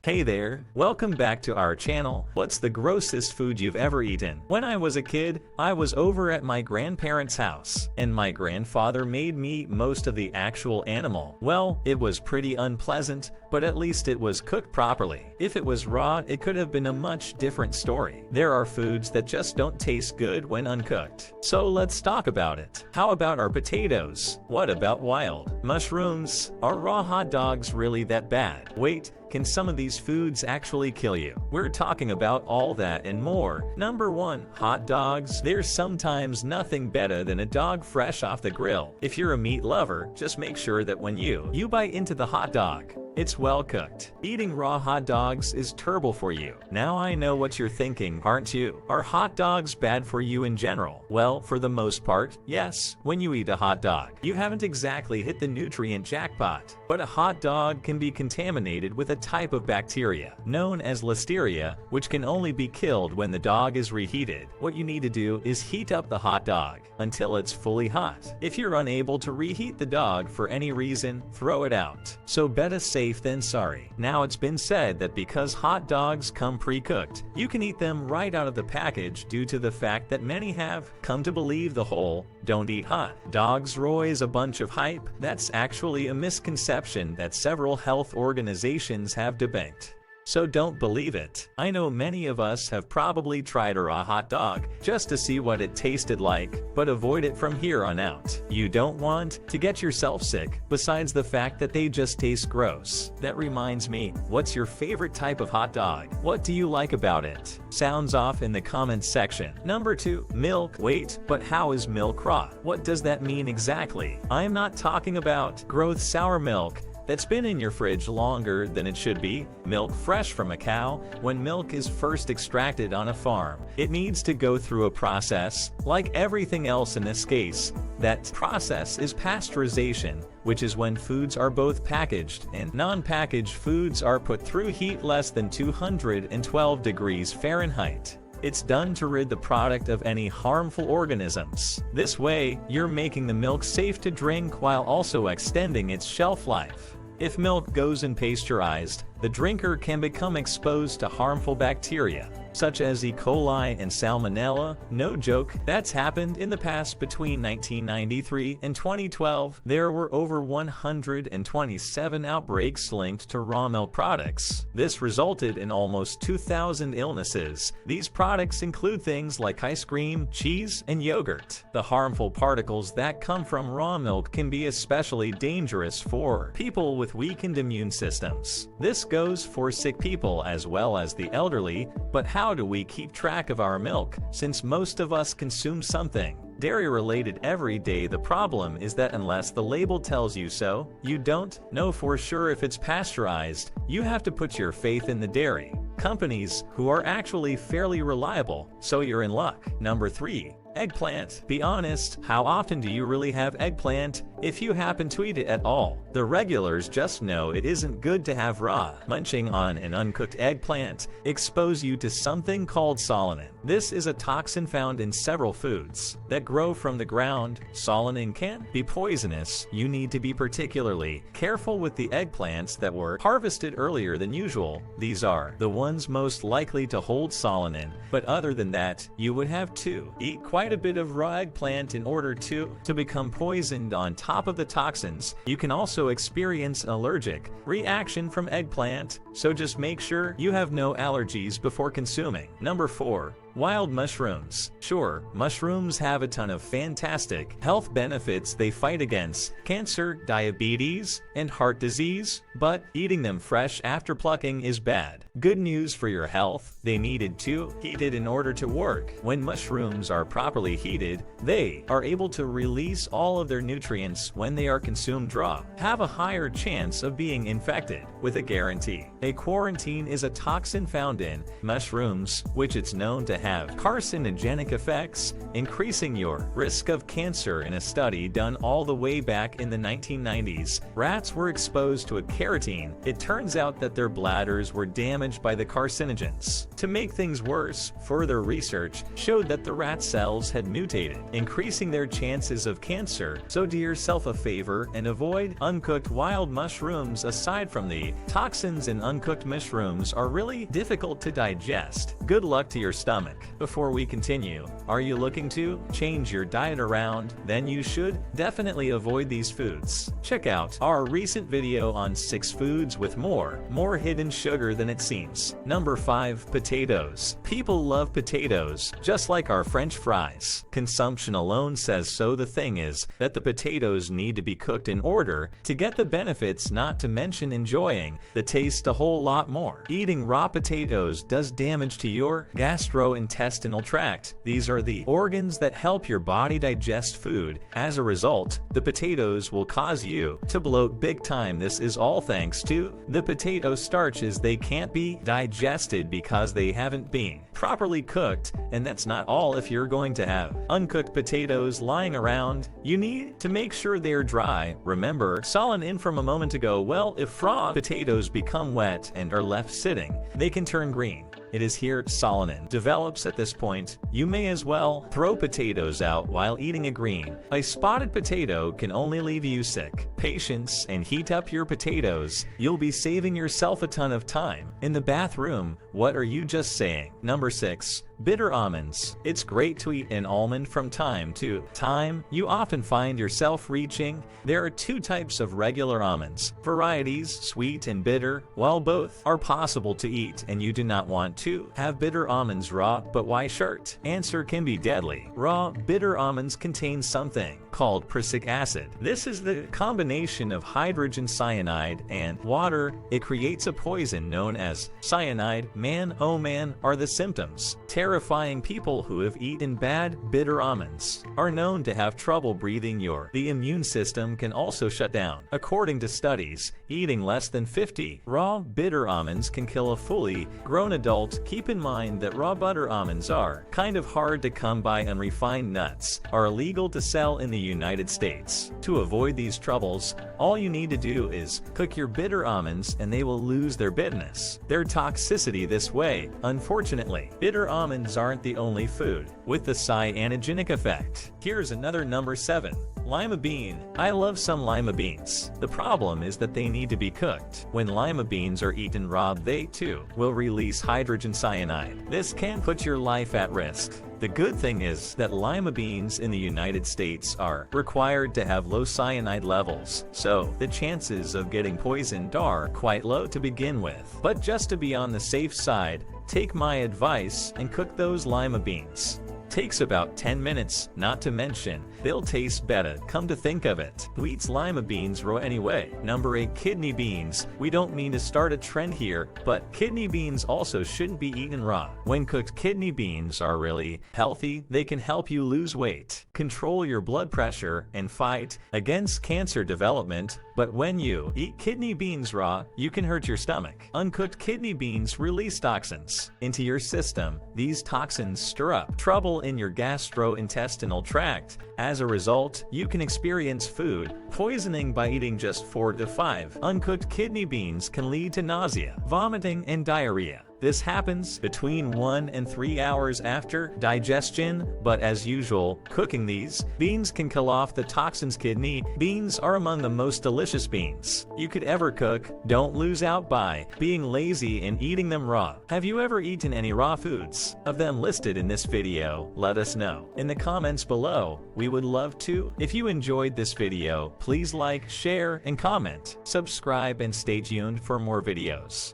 Hey there, welcome back to our channel. What's the grossest food you've ever eaten? When I was a kid, I was over at my grandparents' house, and my grandfather made me eat most of the actual animal. Well, it was pretty unpleasant, but at least it was cooked properly. If it was raw, it could have been a much different story. There are foods that just don't taste good when uncooked. So let's talk about it. How about our potatoes? What about wild mushrooms? Are raw hot dogs really that bad? Wait, can some of these foods actually kill you? We're talking about all that and more. Number 1. Hot dogs. There's sometimes nothing better than a dog fresh off the grill. If you're a meat lover, just make sure that when you bite into the hot dog, it's well cooked. Eating raw hot dogs is terrible for you. Now I know what you're thinking, aren't you? Are hot dogs bad for you in general? Well, for the most part, yes. When you eat a hot dog, you haven't exactly hit the nutrient jackpot. But a hot dog can be contaminated with a type of bacteria known as Listeria, which can only be killed when the dog is reheated. What you need to do is heat up the hot dog until it's fully hot. If you're unable to reheat the dog for any reason, throw it out. So better safe than sorry. Now it's been said that because hot dogs come pre-cooked, you can eat them right out of the package due to the fact that many have come to believe the whole "don't eat hot dogs" is a bunch of hype. That's actually a misconception that several health organizations have debunked. So don't believe it. I know many of us have probably tried a raw hot dog just to see what it tasted like, but avoid it from here on out. You don't want to get yourself sick, besides the fact that they just taste gross. That reminds me, what's your favorite type of hot dog? What do you like about it? Sounds off in the comments section. Number 2. Milk. Wait, but how is milk raw? What does that mean exactly? I'm not talking about gross sour milk that's been in your fridge longer than it should be. Milk fresh from a cow. When milk is first extracted on a farm, it needs to go through a process. Like everything else in this case, that process is pasteurization, which is when foods are both packaged and non-packaged foods are put through heat less than 212 degrees Fahrenheit. It's done to rid the product of any harmful organisms. This way, you're making the milk safe to drink while also extending its shelf life. If milk goes unpasteurized, the drinker can become exposed to harmful bacteria, such as E. coli and salmonella. No joke, that's happened in the past. Between 1993 and 2012, there were over 127 outbreaks linked to raw milk products. This resulted in almost 2,000 illnesses. These products include things like ice cream, cheese, and yogurt. The harmful particles that come from raw milk can be especially dangerous for people with weakened immune systems. This goes for sick people as well as the elderly. But how do we keep track of our milk, since most of us consume something dairy-related every day? The problem is that unless the label tells you so, you don't know for sure if it's pasteurized. You have to put your faith in the dairy companies, who are actually fairly reliable, so you're in luck. Number 3. Eggplant. Be honest, how often do you really have eggplant, if you happen to eat it at all? The regulars just know it isn't good to have raw. Munching on an uncooked eggplant expose you to something called solanine. This is a toxin found in several foods that grow from the ground. Solanine can be poisonous. You need to be particularly careful with the eggplants that were harvested earlier than usual. These are the ones most likely to hold solanine, but other than that, you would have to eat quite a bit of raw eggplant in order to become poisoned. On top of the toxins, you can also experience an allergic reaction from eggplant, so just make sure you have no allergies before consuming. Number 4. Wild mushrooms. Sure, mushrooms have a ton of fantastic health benefits. They fight against cancer, diabetes, and heart disease, but eating them fresh after plucking is bad. Good news for your health, they needed to heated in order to work. When mushrooms are properly heated, they are able to release all of their nutrients. When they are consumed raw, have a higher chance of being infected with a guarantee. A quarantine is a toxin found in mushrooms, which it's known to have carcinogenic effects, increasing your risk of cancer. In a study done all the way back in the 1990s, rats were exposed to a carotene. It turns out that their bladders were damaged by the carcinogens. To make things worse, further research showed that the rat cells had mutated, increasing their chances of cancer. So do yourself a favor and avoid uncooked wild mushrooms. Aside from the toxins in uncooked mushrooms are really difficult to digest. Good luck to your stomach. Before we continue, are you looking to change your diet around? Then you should definitely avoid these foods. Check out our recent video on 6 foods with more hidden sugar than it seems. Number 5. Potatoes. People love potatoes, just like our French fries. Consumption alone says so. The thing is that the potatoes need to be cooked in order to get the benefits, not to mention enjoying the taste a whole lot more. Eating raw potatoes does damage to your gastrointestinal tract. These are the organs that help your body digest food. As a result, the potatoes will cause you to bloat big time. This is all thanks to the potato starches. They can't be digested because they haven't been properly cooked, and that's not all. If you're going to have uncooked potatoes lying around, you need to make sure they're dry. Remember solanine from a moment ago? Well, if raw potatoes become wet and are left sitting, they can turn green. It is here solanine develops. At this point, you may as well throw potatoes out while eating a green. A spotted potato can only leave you sick. Patience and heat up your potatoes. You'll be saving yourself a ton of time in the bathroom. What are you just saying? Number 6. Bitter almonds. It's great to eat an almond from time to time. You often find yourself reaching. There are 2 types of regular almonds. Varieties, sweet and bitter. While both are possible to eat and you do not want to have bitter almonds raw, but why shirt? Answer: can be deadly. Raw bitter almonds contain something called prussic acid. This is the combination of hydrogen cyanide and water. It creates a poison known as cyanide. Man, oh man, are the symptoms terrifying. People who have eaten bad bitter almonds are known to have trouble breathing. The immune system can also shut down. According to studies, eating less than 50 raw bitter almonds can kill a fully grown adult. Keep in mind that raw butter almonds are kind of hard to come by. Unrefined nuts are illegal to sell in the United States. To avoid these troubles, all you need to do is cook your bitter almonds and they will lose their bitterness, their toxicity this way. Unfortunately, bitter almonds aren't the only food with the cyanogenic effect. Here's another. Number 7. Lima bean. I love some lima beans. The problem is that they need to be cooked. When lima beans are eaten raw, they too will release hydrogen cyanide. This can put your life at risk. The good thing is that lima beans in the United States are required to have low cyanide levels, so the chances of getting poisoned are quite low to begin with. But just to be on the safe side, take my advice and cook those lima beans. Takes about 10 minutes, not to mention they'll taste better. Come to think of it, who eats lima beans raw anyway? Number 8. Kidney beans. We don't mean to start a trend here, but kidney beans also shouldn't be eaten raw. When cooked, kidney beans are really healthy. They can help you lose weight, control your blood pressure, and fight against cancer development. But when you eat kidney beans raw, you can hurt your stomach. Uncooked kidney beans release toxins into your system. These toxins stir up trouble in your gastrointestinal tract. As a result, you can experience food poisoning. By eating just 4 to 5 uncooked kidney beans can lead to nausea, vomiting, and diarrhea. This happens between 1 and 3 hours after digestion, but as usual, cooking these beans can kill off the toxins. Kidney beans are among the most delicious beans you could ever cook. Don't lose out by being lazy and eating them raw. Have you ever eaten any raw foods of them listed in this video? Let us know in the comments below. We would love to. If you enjoyed this video, please like, share, and comment. Subscribe and stay tuned for more videos.